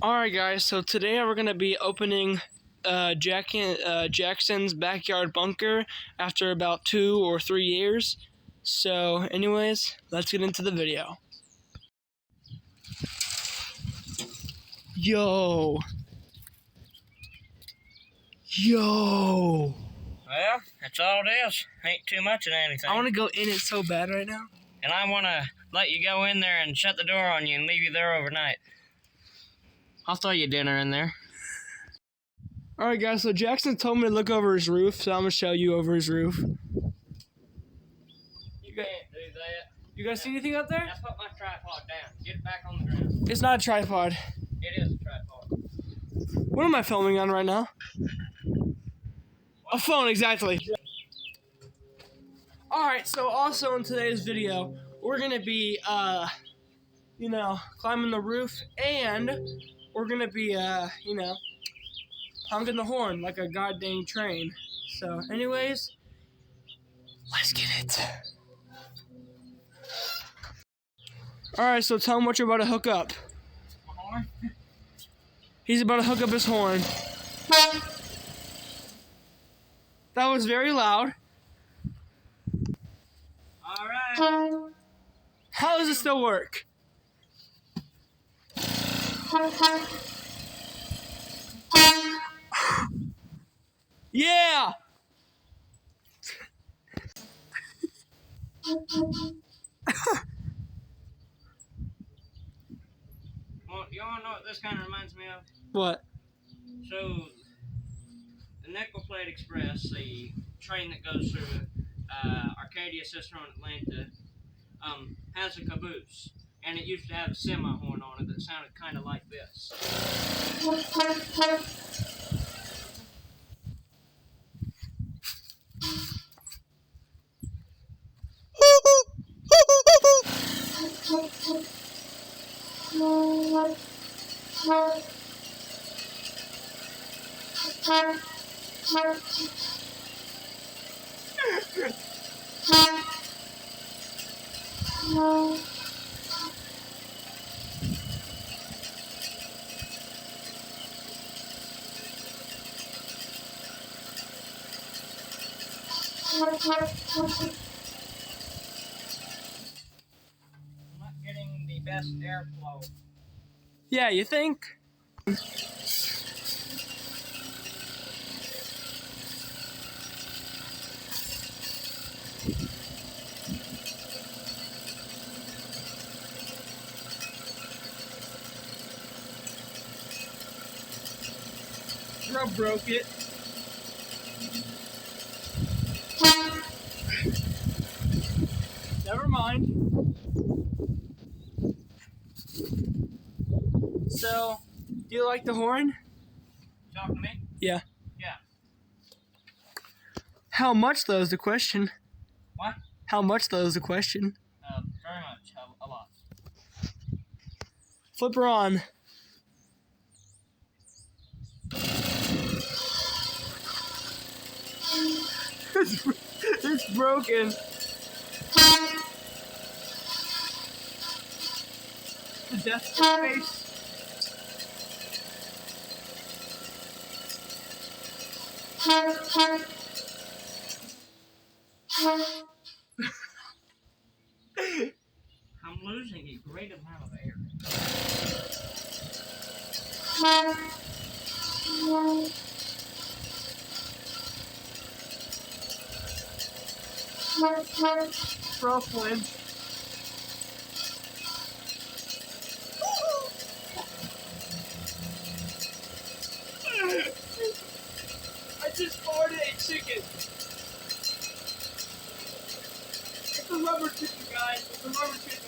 Alright guys, so today we're going to be opening Jackson's backyard bunker after about 2 or 3 years. So anyways, let's get into the video. Yo! Well, that's all it is. Ain't too much of anything. I want to go in it so bad right now. And I want to let you go in there and shut the door on you and leave you there overnight. I'll throw you dinner in there. Alright guys, so Jackson told me to look over his roof, so I'm going to show you over his roof. You can't do that. You guys see anything out there? Now put my tripod down. Get it back on the ground. It's not a tripod. It is a tripod. What am I filming on right now? A phone, exactly. Alright, so also in today's video, we're going to be, climbing the roof, and we're going to be, honking the horn like a goddamn train. So, anyways, let's get it. Alright, so tell him what you're about to hook up. My horn? He's about to hook up his horn. That was very loud. Alright. How does it still work? Yeah! Well, you wanna know what this kind of reminds me of? What? So, the Nickel Plate Express, the train that goes through Arcadia, Cicero, and Atlanta, has a caboose. And it used to have a semi-horn on it that sounded kind of like this. I'm not getting the best airflow. Yeah, you think? I broke it. Never mind. So, do you like the horn? Talking to me? Yeah. Yeah. How much though is the question? What? How much though is the question? Very much. A lot. Flip her on. It's broken. The death face. I'm losing a great amount of air. Brooklyn. I just farted a chicken. It's a rubber chicken, guys. It's a rubber chicken.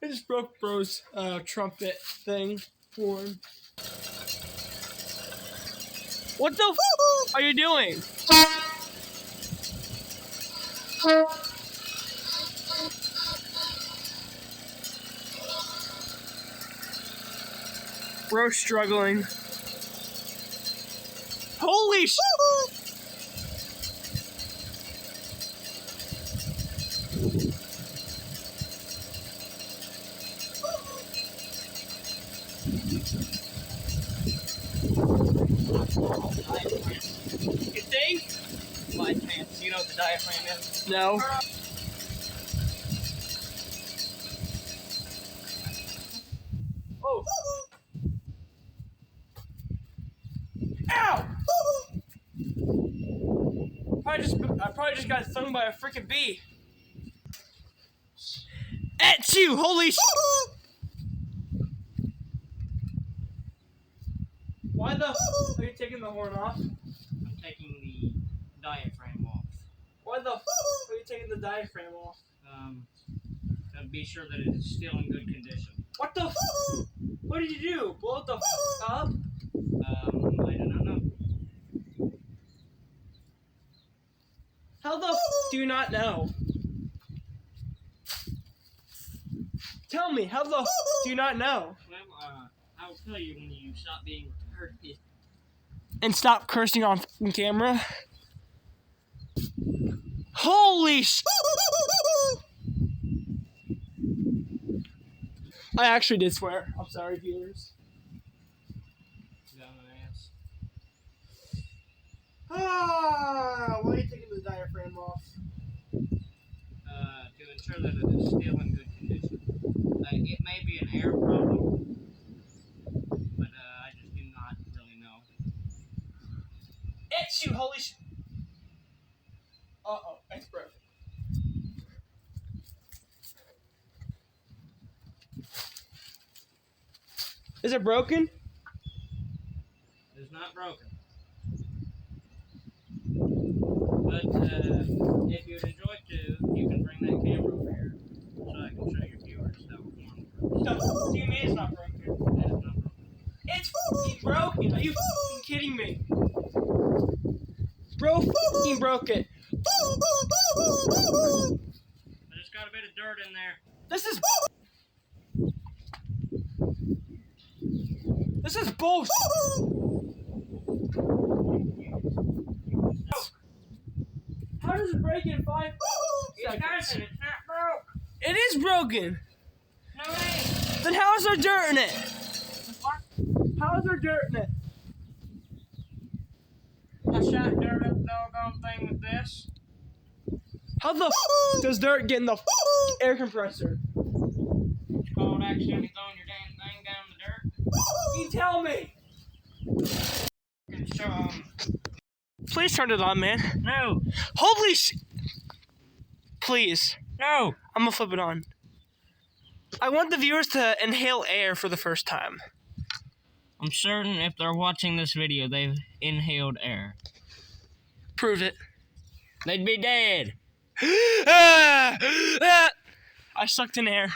I just broke bro's trumpet thing. Horn. What the f are you doing? Bro's struggling. Holy sh! by chance, do you know what the diaphragm is? No. Oh. Ow! I probably just got stung by a freaking bee. At you! Holy sh! Why the f are you taking the horn off? I'm taking the diaphragm off. Why the f are you taking the diaphragm off? To be sure that it is still in good condition. What the f? What did you do? Blow it the f up? I do not know. How the f do you not know? Tell me, how the f do you not know? Well, I will tell you when you stop being retarded. And stop cursing on f***ing camera. Holy sh! I actually did swear. I'm sorry, viewers. Down my ass. Ah, why are you taking the diaphragm off? To ensure that it is still in good condition. It may be an air problem, but I just do not really know. It's you, holy sh! Uh-oh, it's broken. Is it broken? It is not broken. But if you'd enjoy to, you can bring that camera over here so I can show your viewers how it works. No, what do you mean it's not broken? It is not broken. It's f***ing broken. Are you f***ing kidding me? Bro f***ing broke it. I just got a bit of dirt in there. This is bullshit. How does it break in 5 seconds? Carson, it's not broke. It is broken. No way. Then how is there dirt in it? What? How is there dirt in it? I shot dirt up the doggone thing with this. How the f does dirt get in the air compressor? It's called accidentally throwing your damn thing down the dirt. You tell me. So, Please turn it on, man. no. Holy sh! Please. No. I'm gonna flip it on. I want the viewers to inhale air for the first time. I'm certain if they're watching this video, they've inhaled air. Prove it. They'd be dead. Ah! Ah! I sucked in air.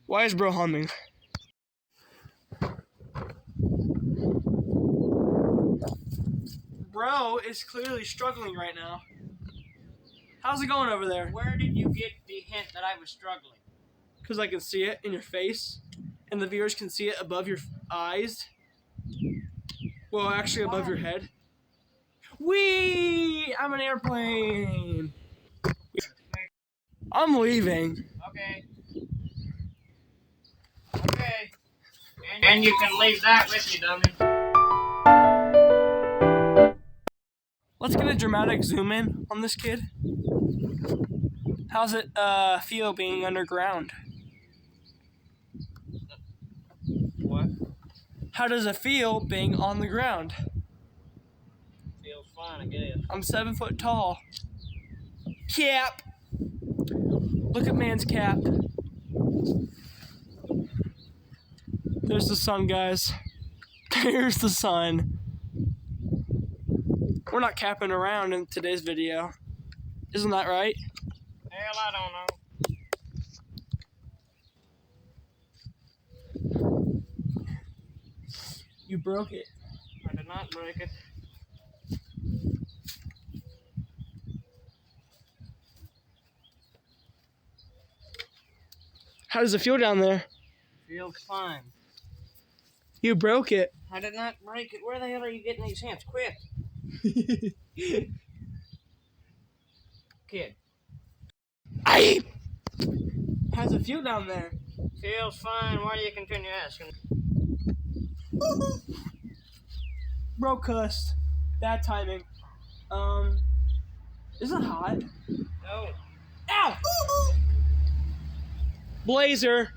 Why is bro humming? Bro is clearly struggling right now. How's it going over there? Where did you get the hint that I was struggling? Because I can see it in your face, and the viewers can see it above your eyes. Well, actually above your head. Whee! I'm an airplane. I'm leaving. Okay. Okay. And you can leave that with you, dummy. Let's get a dramatic zoom in on this kid. How's it feel being underground? What? How does it feel being on the ground? Feels fine, I guess. I'm 7 foot tall. Cap. Look at man's cap. There's the sun, guys. There's the sun. We're not capping around in today's video. Isn't that right? Hell, I don't know. You broke it. I did not break it. How does it feel down there? Feels fine. You broke it. I did not break it. Where the hell are you getting these hints? Quit. Kid. How does it feel down there? Feels fine. Why do you continue asking? Bro cussed. Bad timing. Isn't it hot? No. Ow! Blazer.